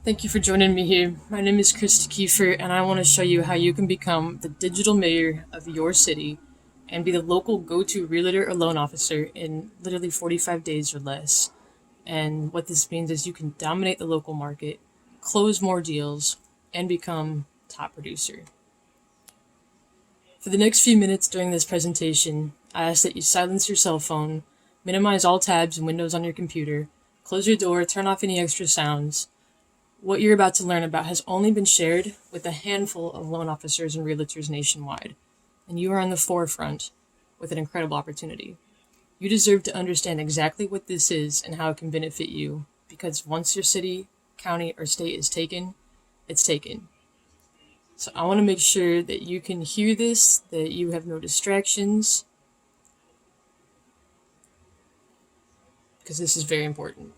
Thank you for joining me here. My name is Christa Kieffer, and I want to show you how you can become the digital mayor of your city and be the local go-to realtor or loan officer in literally 45 days or less. And what this means is you can dominate the local market, close more deals, and become top producer. For the next few minutes during this presentation, I ask that you silence your cell phone, minimize all tabs and windows on your computer, close your door, turn off any extra sounds. What you're about to learn about has only been shared with a handful of loan officers and realtors nationwide, and you are on the forefront with an incredible opportunity. You deserve to understand exactly what this is and how it can benefit you, because once your city, county, or state is taken, it's taken. So I want to make sure that you can hear this, that you have no distractions, because this is very important.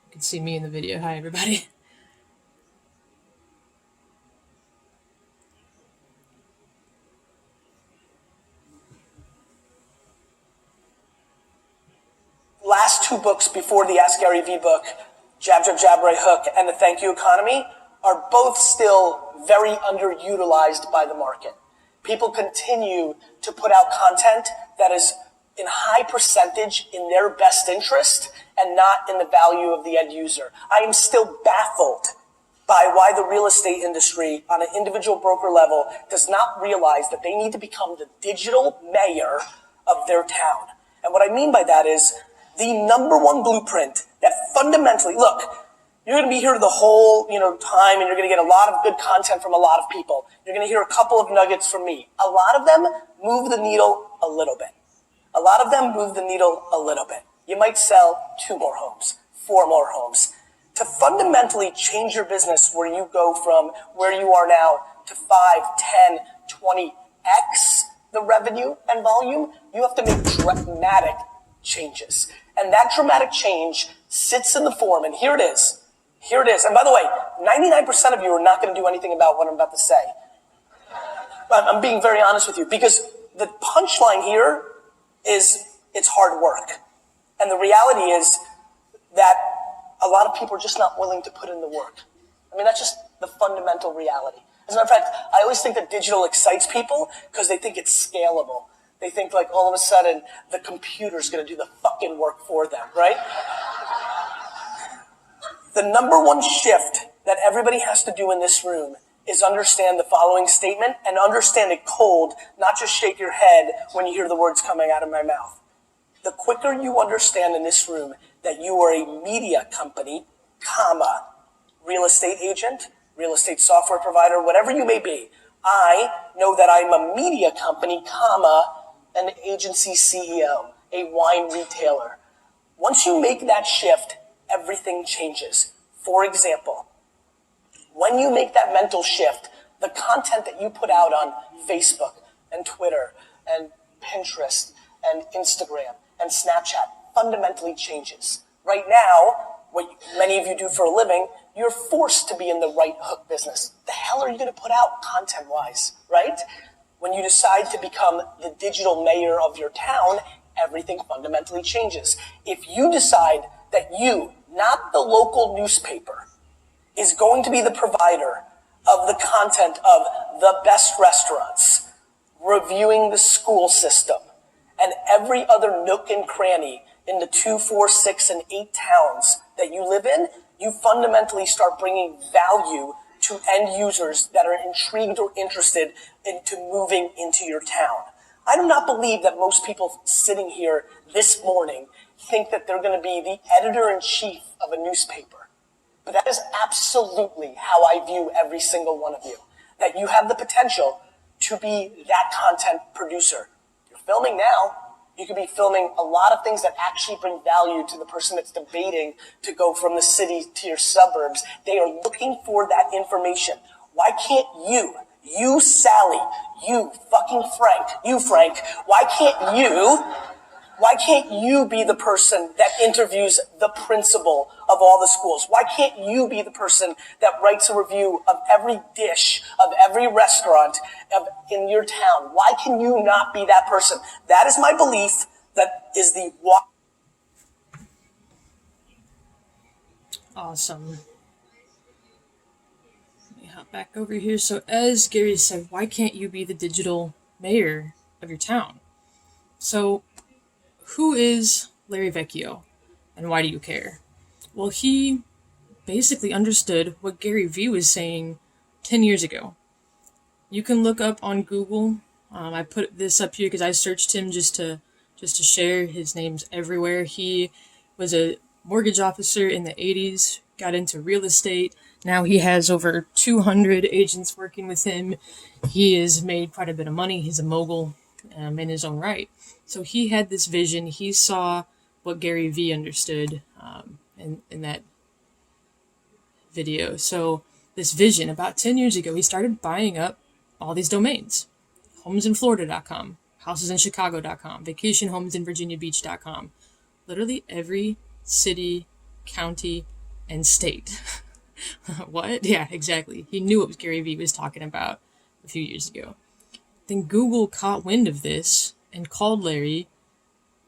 You can see me in the video. Hi, everybody. Last two books before the Ask Gary Vee book, Jab, Jab, Jab, Right Hook, and the Thank You Economy, are both still very underutilized by the market. People continue to put out content that is in high percentage in their best interest and not in the value of the end user. I am still baffled by why the real estate industry on an individual broker level does not realize that they need to become the digital mayor of their town. And what I mean by that is the number one blueprint that fundamentally, look, you're going to be here the whole, time, and you're going to get a lot of good content from a lot of people. You're going to hear a couple of nuggets from me. A lot of them move the needle a little bit. A lot of them move the needle a little bit. You might sell 2 more homes, 4 more homes. To fundamentally change your business where you go from where you are now to 5, 10, 20x the revenue and volume, you have to make dramatic changes. And that dramatic change sits in the form, and here it is. Here it is. And by the way, 99% of you are not going to do anything about what I'm about to say. I'm being very honest with you, because the punchline here is it's hard work. And the reality is that a lot of people are just not willing to put in the work. I mean, that's just the fundamental reality. As a matter of fact, I always think that digital excites people because they think it's scalable. They think like all of a sudden the computer's going to do the fucking work for them, right? The number one shift that everybody has to do in this room is understand the following statement, and understand it cold, not just shake your head when you hear the words coming out of my mouth. The quicker you understand in this room that you are a media company, comma, real estate agent, real estate software provider, whatever you may be, I know that I'm a media company, comma, an agency CEO, a wine retailer. Once you make that shift, everything changes. For example, when you make that mental shift, the content that you put out on Facebook and Twitter and Pinterest and Instagram and Snapchat fundamentally changes. Right now, what many of you do for a living, you're forced to be in the right hook business. The hell are you going to put out content-wise, right? When you decide to become the digital mayor of your town, everything fundamentally changes. If you decide that you, not the local newspaper, is going to be the provider of the content of the best restaurants, reviewing the school system, and every other nook and cranny in the 2, 4, 6, and 8 towns that you live in, you fundamentally start bringing value to end users that are intrigued or interested into moving into your town. I do not believe that most people sitting here this morning think that they're going to be the editor-in-chief of a newspaper. But that is absolutely how I view every single one of you. That you have the potential to be that content producer. You're filming now. You could be filming a lot of things that actually bring value to the person that's debating to go from the city to your suburbs. They are looking for that information. Why can't you Sally, you fucking Frank, why can't you be the person that interviews the principal of all the schools? Why can't you be the person that writes a review of every dish, of every restaurant in your town? Why can you not be that person? That is my belief. That is the why. Awesome. Let me hop back over here. So, as Gary said, why can't you be the digital mayor of your town? So, who is Larry Vecchio and why do you care? Well, he basically understood what Gary Vee was saying 10 years ago. You can look up on Google. I put this up here because I searched him just to share. His name's everywhere. He was a mortgage officer in the 80s, got into real estate. Now he has over 200 agents working with him. He has made quite a bit of money. He's a mogul in his own right. So he had this vision. He saw what Gary Vee understood in that video. So this vision, about 10 years ago, he started buying up all these domains. Homesinflorida.com, housesinchicago.com, vacationhomesinvirginiabeach.com. Literally every city, county, and state. What? Yeah, exactly. He knew what Gary Vee was talking about a few years ago. Then Google caught wind of this and called Larry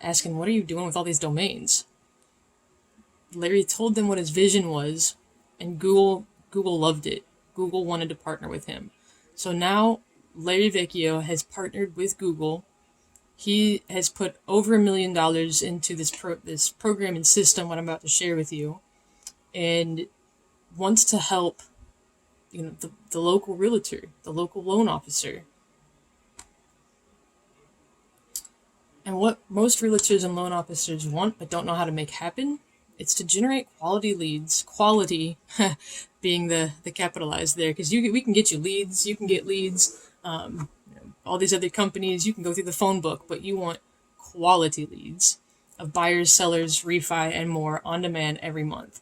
asking, what are you doing with all these domains? Larry told them what his vision was, and Google loved it. Google wanted to partner with him. So now Larry Vecchio has partnered with Google. He has put over $1 million into this program and system, what I'm about to share with you, and wants to help the local realtor, the local loan officer. And what most realtors and loan officers want but don't know how to make happen, it's to generate quality leads. Quality being the capitalized there, because we can get you leads, you can get leads. All these other companies, you can go through the phone book, but you want quality leads of buyers, sellers, refi, and more on demand every month.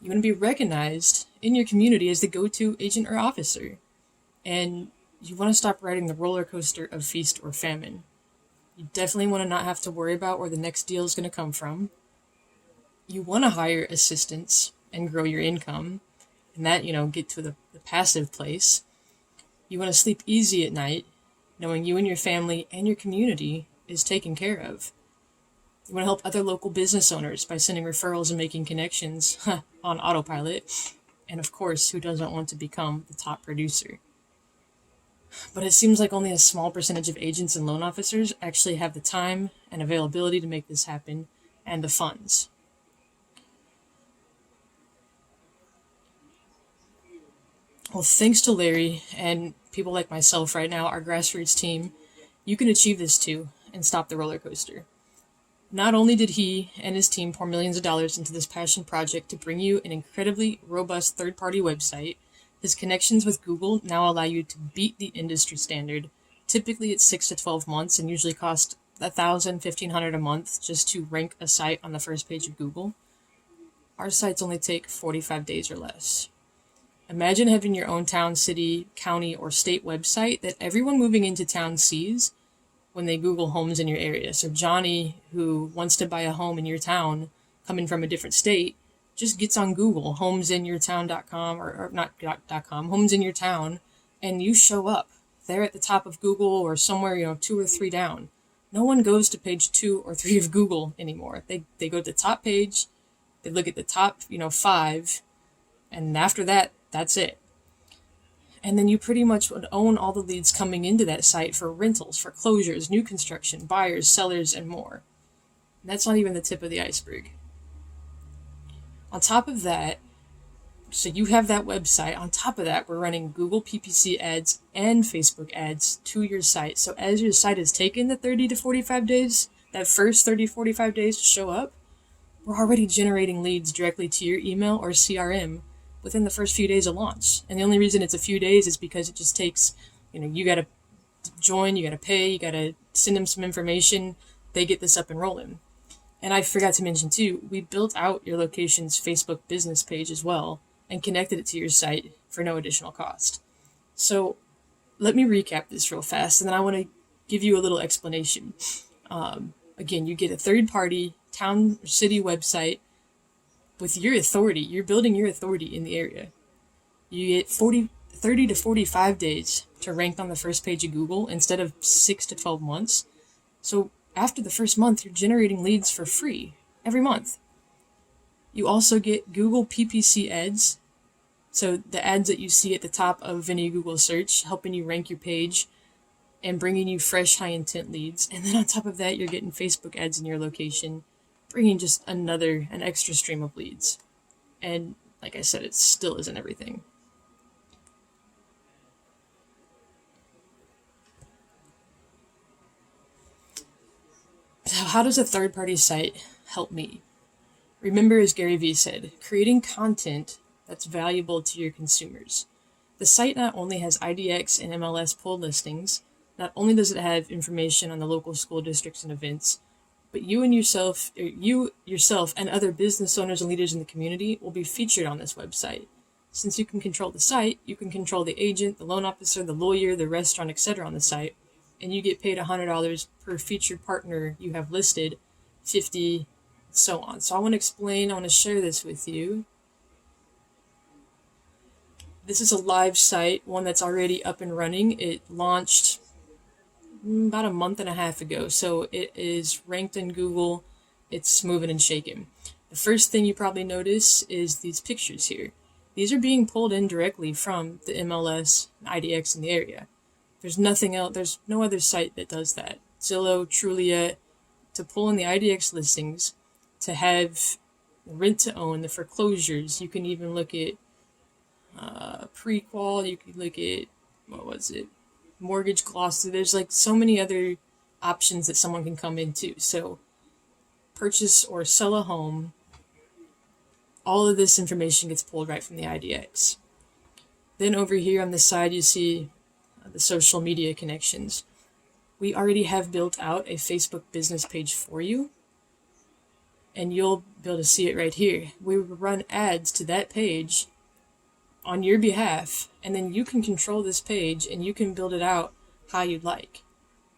You want to be recognized in your community as the go-to agent or officer. And you want to stop riding the roller coaster of feast or famine. You definitely want to not have to worry about where the next deal is going to come from. You want to hire assistants and grow your income, and that, get to the passive place. You want to sleep easy at night, knowing you and your family and your community is taken care of. You want to help other local business owners by sending referrals and making connections on autopilot. And of course, who doesn't want to become the top producer? But it seems like only a small percentage of agents and loan officers actually have the time and availability to make this happen, and the funds. Well, thanks to Larry and people like myself right now, our grassroots team, you can achieve this too and stop the roller coaster. Not only did he and his team pour millions of dollars into this passion project to bring you an incredibly robust third-party website, his connections with Google now allow you to beat the industry standard. Typically it's 6 to 12 months and usually cost $1,000, $1,500 a month just to rank a site on the first page of Google. Our sites only take 45 days or less. Imagine having your own town, city, county, or state website that everyone moving into town sees when they Google homes in your area. So Johnny, who wants to buy a home in your town, coming from a different state, just gets on Google, homesinyourtown.com, or not .com, homes in your town, and you show up. They're at the top of Google or somewhere, 2 or 3 down. No one goes to page 2 or 3 of Google anymore. They go to the top page, they look at the top, 5, and after that, that's it. And then you pretty much would own all the leads coming into that site for rentals, foreclosures, new construction, buyers, sellers, and more. And that's not even the tip of the iceberg. On top of that, so you have that website. On top of that, we're running Google PPC ads and Facebook ads to your site. So as your site has taken the 30 to 45 days, that first 30, 45 days to show up, we're already generating leads directly to your email or CRM within the first few days of launch. And the only reason it's a few days is because it just takes, you got to join, you got to pay, you got to send them some information. They get this up and rolling. And I forgot to mention too, we built out your location's Facebook business page as well and connected it to your site for no additional cost. So let me recap this real fast, and then I want to give you a little explanation. Again, you get a third-party town or city website with your authority. You're building your authority in the area. You get 30 to 45 days to rank on the first page of Google instead of 6 to 12 months. So after the first month, you're generating leads for free every month. You also get Google PPC ads. So the ads that you see at the top of any Google search, helping you rank your page and bringing you fresh high intent leads. And then on top of that, you're getting Facebook ads in your location, bringing just an extra stream of leads. And like I said, it still isn't everything. So how does a third-party site help me? Remember, as Gary Vee said, creating content that's valuable to your consumers. The site not only has IDX and MLS pulled listings, not only does it have information on the local school districts and events, but you yourself and other business owners and leaders in the community will be featured on this website. Since you can control the site, you can control the agent, the loan officer, the lawyer, the restaurant, etc. on the site, and you get paid $100 per featured partner you have listed, 50, so on. So I want to share this with you. This is a live site, one that's already up and running. It launched about a month and a half ago, so it is ranked in Google. It's moving and shaking. The first thing you probably notice is these pictures here. These are being pulled in directly from the MLS and IDX in the area. There's nothing else. There's no other site that does that. Zillow, Trulia, to pull in the IDX listings, to have rent to own, the foreclosures. You can even look at pre-qual. You can look at mortgage glossary. There's like so many other options that someone can come into. So purchase or sell a home, all of this information gets pulled right from the IDX. Then over here on the side, you see the social media connections. We already have built out a Facebook business page for you, and you'll be able to see it right here. We run ads to that page on your behalf, and then you can control this page and you can build it out how you'd like.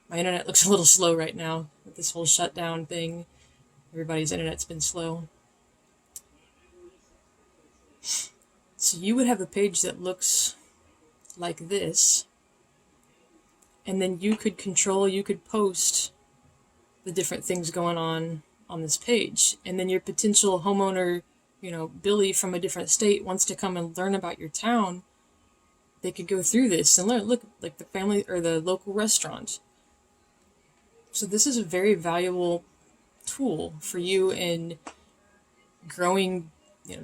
My internet looks a little slow right now with this whole shutdown thing. Everybody's internet's been slow. So you would have a page that looks like this, and then you could post the different things going on this page. And then your potential homeowner, Billy from a different state wants to come and learn about your town, they could go through this and learn, look, like the family or the local restaurant. So this is a very valuable tool for you in growing,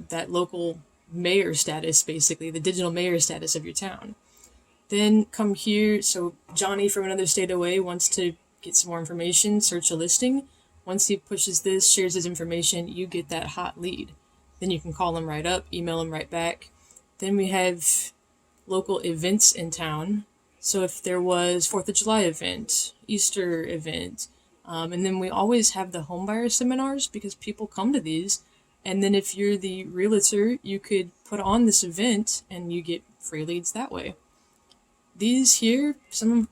that local mayor status, basically, the digital mayor status of your town. Then come here, so Johnny from another state away wants to get some more information, search a listing. Once he pushes this, shares his information, you get that hot lead. Then you can call him right up, email him right back. Then we have local events in town. So if there was 4th of July event, Easter event, and then we always have the homebuyer seminars because people come to these. And then if you're the realtor, you could put on this event and you get free leads that way. These here, some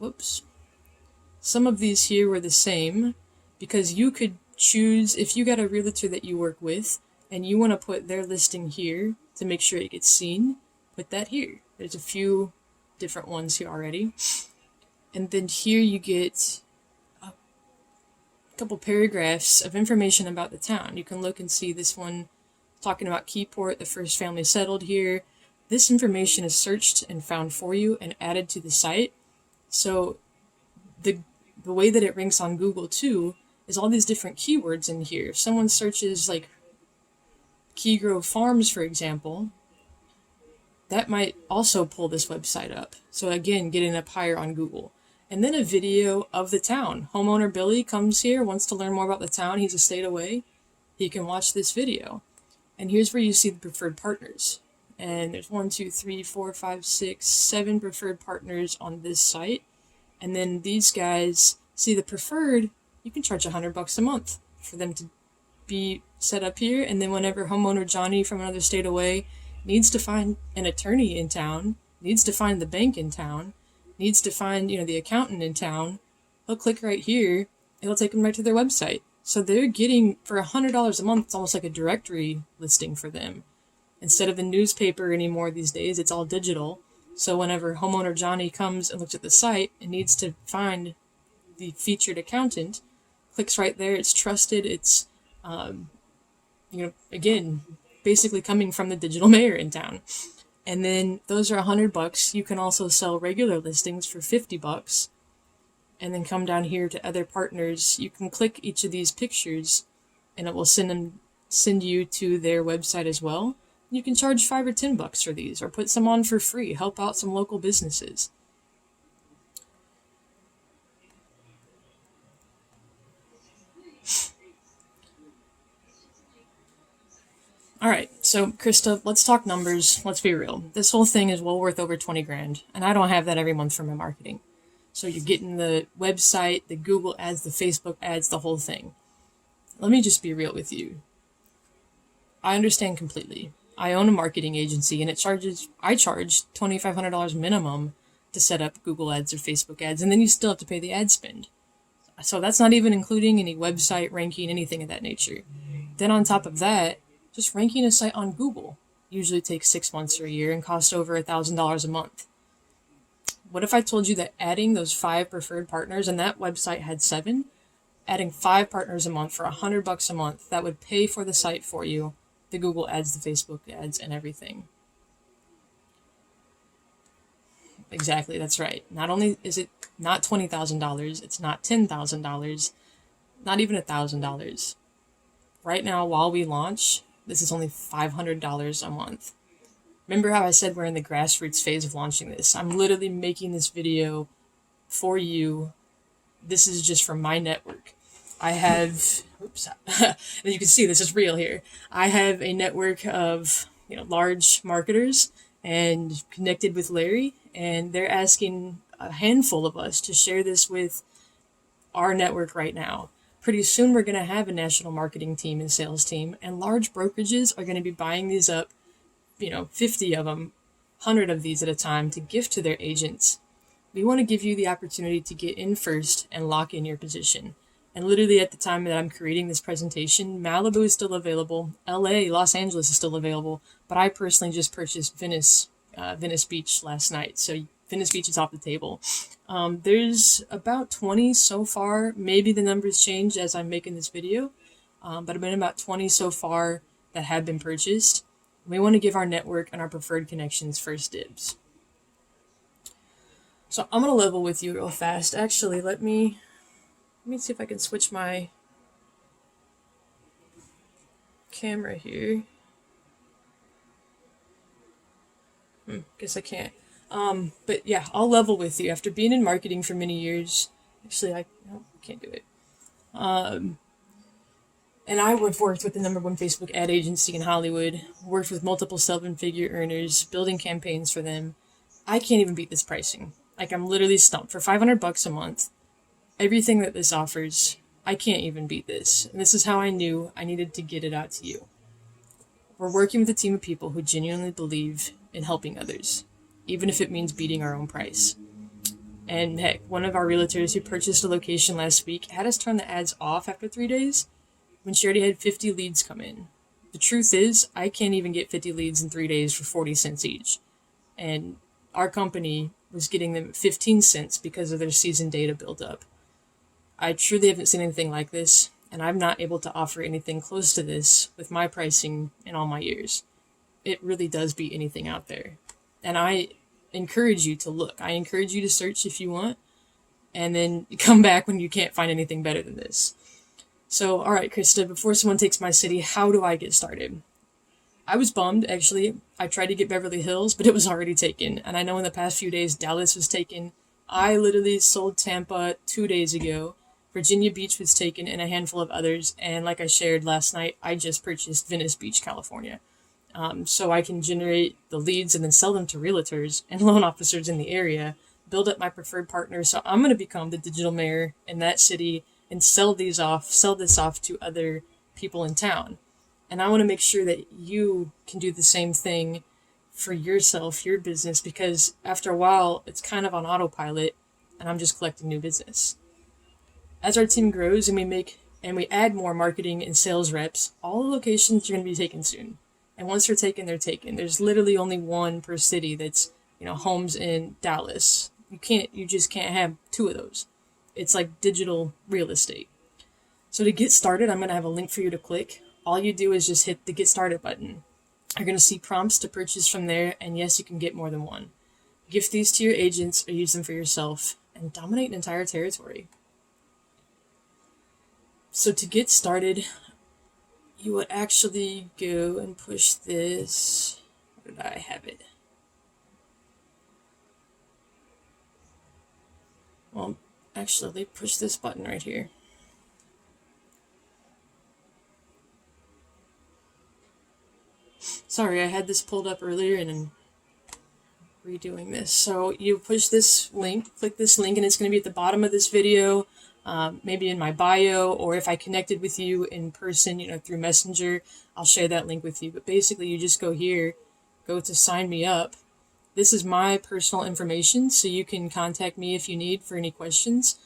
of these here were the same because you could choose, if you got a realtor that you work with and you want to put their listing here to make sure it gets seen, put that here. There's a few different ones here already. And then here you get a couple paragraphs of information about the town. You can look and see this one talking about Keyport, the first family settled here. This information is searched and found for you and added to the site. So the way that it ranks on Google too is all these different keywords in here. If someone searches like Key Grove Farms, for example, that might also pull this website up. So again, getting up higher on Google. And then a video of the town. Homeowner Billy comes here, wants to learn more about the town. He's a state away. He can watch this video. And here's where you see the preferred partners. And there's 1, 2, 3, 4, 5, 6, 7 preferred partners on this site. And then these guys, see the preferred, you can charge $100 a month for them to be set up here. And then whenever homeowner Johnny from another state away needs to find an attorney in town, needs to find the bank in town, needs to find, the accountant in town, he'll click right here, it'll take them right to their website. So they're getting, for $100 a month, it's almost like a directory listing for them. Instead of a newspaper anymore these days, it's all digital. So whenever homeowner Johnny comes and looks at the site and needs to find the featured accountant, clicks right there, it's trusted, it's again, basically coming from the digital mayor in town. And then those are $100. You can also sell regular listings for $50, and then come down here to other partners. You can click each of these pictures, and it will send you to their website as well. You can charge $5 or $10 for these, or put some on for free. Help out some local businesses. All right, so Christa, let's talk numbers. Let's be real. This whole thing is well worth over 20 grand, and I don't have that every month for my marketing. So you're getting the website, the Google ads, the Facebook ads, the whole thing. Let me just be real with you. I understand completely. I own a marketing agency, and I charge $2,500 minimum to set up Google ads or Facebook ads, and then you still have to pay the ad spend. So that's not even including any website ranking, anything of that nature. Then on top of that, just ranking a site on Google usually takes 6 months or a year and costs over $1,000 a month. What if I told you that adding those 5 preferred partners, and that website had 7, adding 5 partners a month for $100 a month, that would pay for the site for you, the Google ads, the Facebook ads, and everything. Exactly, that's right. Not only is it not $20,000, it's not $10,000, not even $1,000. Right now, while we launch, this is only $500 a month. Remember how I said we're in the grassroots phase of launching this? I'm literally making this video for you. This is just from my network. I have, and you can see this is real here. I have a network of large marketers and connected with Larry, and they're asking a handful of us to share this with our network right now. Pretty soon we're going to have a national marketing team and sales team, and large brokerages are going to be buying these up, 50 of them, 100 of these at a time to gift to their agents. We want to give you the opportunity to get in first and lock in your position. And literally at the time that I'm creating this presentation, Malibu is still available, LA, Los Angeles is still available, but I personally just purchased Venice Beach last night, so Venice Beach is off the table. There's about 20 so far. Maybe the numbers change as I'm making this video, but I've been about 20 so far that have been purchased. We want to give our network and our preferred connections first dibs. So I'm going to level with you real fast. Actually, let me see if I can switch my camera here. Guess I can't. But yeah, I'll level with you. After being in marketing for many years, actually, I can't do it. And I have worked with the #1 Facebook ad agency in Hollywood, worked with multiple 7-figure earners, building campaigns for them. I can't even beat this pricing. Like, I'm literally stumped. For $500 a month, everything that this offers, I can't even beat this. And this is how I knew I needed to get it out to you. We're working with a team of people who genuinely believe in helping others, even if it means beating our own price. And heck, one of our realtors who purchased a location last week had us turn the ads off after 3 days when she already had 50 leads come in. The truth is, I can't even get 50 leads in 3 days for 40 cents each. And our company was getting them at 15 cents because of their seasoned data buildup. I truly haven't seen anything like this, and I'm not able to offer anything close to this with my pricing in all my years. It really does beat anything out there. And I encourage you to look. I encourage you to search if you want, and then come back when you can't find anything better than this. So, all right, Christa, before someone takes my city, how do I get started? I was bummed, actually. I tried to get Beverly Hills, but it was already taken. And I know in the past few days, Dallas was taken. I literally sold Tampa 2 days ago. Virginia Beach was taken, and a handful of others. And like I shared last night, I just purchased Venice Beach, California. So I can generate the leads and then sell them to realtors and loan officers in the area, build up my preferred partners. So I'm going to become the digital mayor in that city and sell this off to other people in town. And I want to make sure that you can do the same thing for yourself, your business, because after a while, it's kind of on autopilot and I'm just collecting new business. As our team grows and we add more marketing and sales reps, all the locations are going to be taken soon. And once they're taken, they're taken. There's literally only one per city that's, homes in Dallas. You just can't have 2 of those. It's like digital real estate. So to get started, I'm going to have a link for you to click All you do is just hit the Get Started button. You're going to see prompts to purchase from there, and yes, you can get more than one. Gift these to your agents or use them for yourself and dominate an entire territory. So to get started, you would actually go and push this. Where did I have it? Well, actually, they push this button right here. Sorry, I had this pulled up earlier and I'm redoing this. So you push this link, click this link, and it's going to be at the bottom of this video, maybe in my bio, or if I connected with you in person, through Messenger, I'll share that link with you. But basically, you just go here, go to sign me up. This is my personal information, so you can contact me if you need for any questions.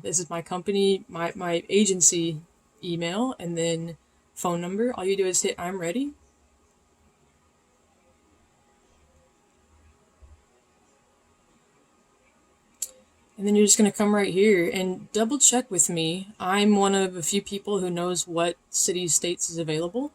This is my company, my agency email, and then phone number. All you do is hit I'm ready. And then you're just going to come right here and double check with me. I'm one of a few people who knows what cities, states is available.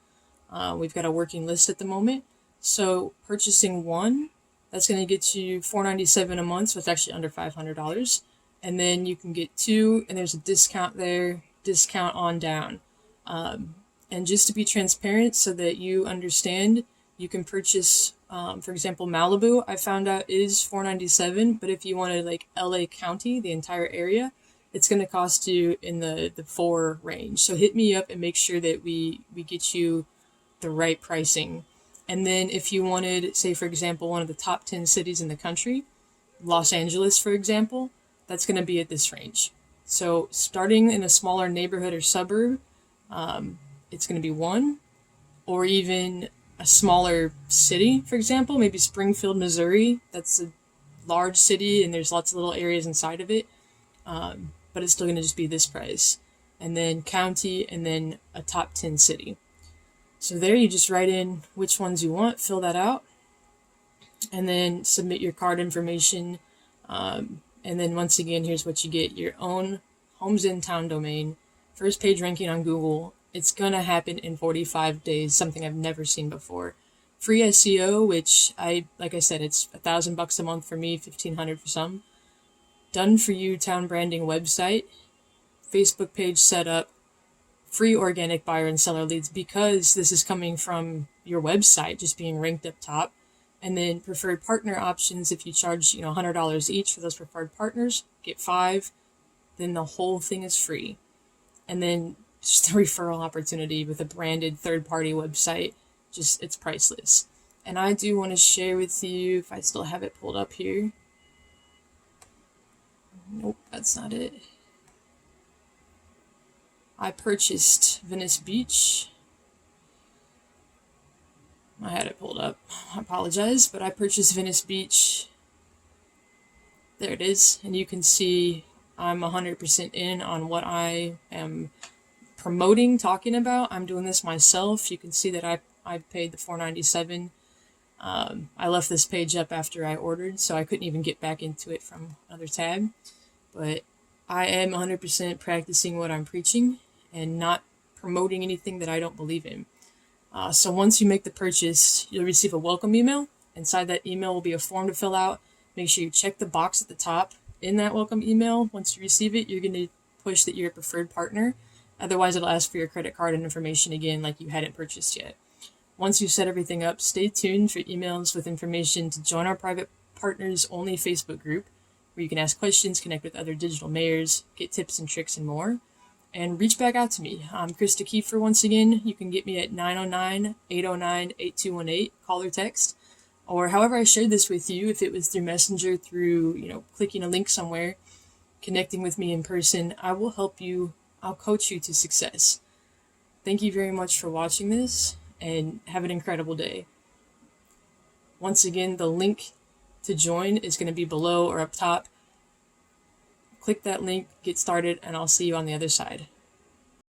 We've got a working list at the moment. So purchasing one, that's going to get you $497 a month, so it's actually under $500. And then you can get two, and there's a discount there, discount on down. And just to be transparent so that you understand, you can purchase, for example, Malibu, I found out is $497, but if you wanted like LA County, the entire area, it's going to cost you in the $4 range. So hit me up and make sure that we get you the right pricing. And then if you wanted, say, for example, one of the top 10 cities in the country, Los Angeles, for example, that's going to be at this range. So starting in a smaller neighborhood or suburb, it's going to be one, or even a smaller city, for example, maybe Springfield, Missouri. That's a large city and there's lots of little areas inside of it, but it's still going to just be this price. And then county, and then a top 10 city. So there you just write in which ones you want, fill that out, and then submit your card information. And then once again, here's what you get: your own Homes in Town domain, first page ranking on Google. It's going to happen in 45 days, something I've never seen before. Free SEO, which like I said, it's $1,000 a month for me, $1,500 for some. Done for you town branding website, Facebook page set up, free organic buyer and seller leads because this is coming from your website, just being ranked up top. And then preferred partner options, if you charge, $100 each for those preferred partners, get 5, then the whole thing is free. And then just a referral opportunity with a branded third-party website, it's priceless. And I do want to share with you, if I still have it pulled up here. Nope, that's not it. I purchased Venice Beach. I had it pulled up. I apologize, but I purchased Venice Beach. There it is. And you can see I'm 100% in on what I am promoting, talking about. I'm doing this myself. You can see that I paid the $497. I left this page up after I ordered, so I couldn't even get back into it from another tab. But I am 100% practicing what I'm preaching and not promoting anything that I don't believe in. So once you make the purchase, you'll receive a welcome email. Inside that email will be a form to fill out. Make sure you check the box at the top in that welcome email. Once you receive it, you're going to push that you're a preferred partner. Otherwise, it'll ask for your credit card and information again like you hadn't purchased yet. Once you set everything up, stay tuned for emails with information to join our private partners only Facebook group, where you can ask questions, connect with other digital mayors, get tips and tricks and more. And reach back out to me. I'm Christa Kieffer once again. You can get me at 909-809-8218, call or text. Or however I shared this with you, if it was through Messenger, through, clicking a link somewhere, connecting with me in person, I will help you. I'll coach you to success. Thank you very much for watching this, and have an incredible day. Once again, the link to join is going to be below or up top. Click that link, get started, and I'll see you on the other side.